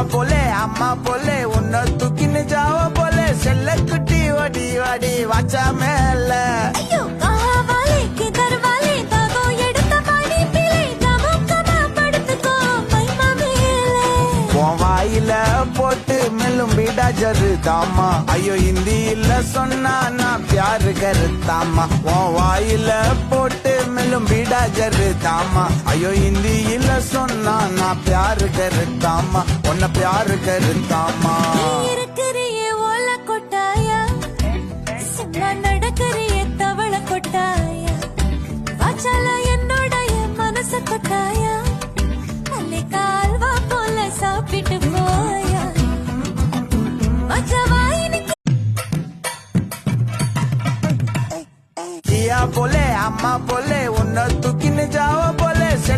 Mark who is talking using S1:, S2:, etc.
S1: போலே அம்மா போலே உன்னை தூக்கின்னு ஜாவ போலே செல்ல குட்டி வடி வடி வாச்சா மேல வாயில போட்டு மெல்லும் பீடா ஜருதாமா ஐயோ ஹிந்தியில சொன்னா நான் பியாரு கருத்தாமா உன் வாயில போட்டு மெல்லும் பீடா ஜருதாமா ஐயோ ஹிந்தியில சொன்னா நான் பியாரு கருத்தாமா உன்னை பியாரு கருத்தாமா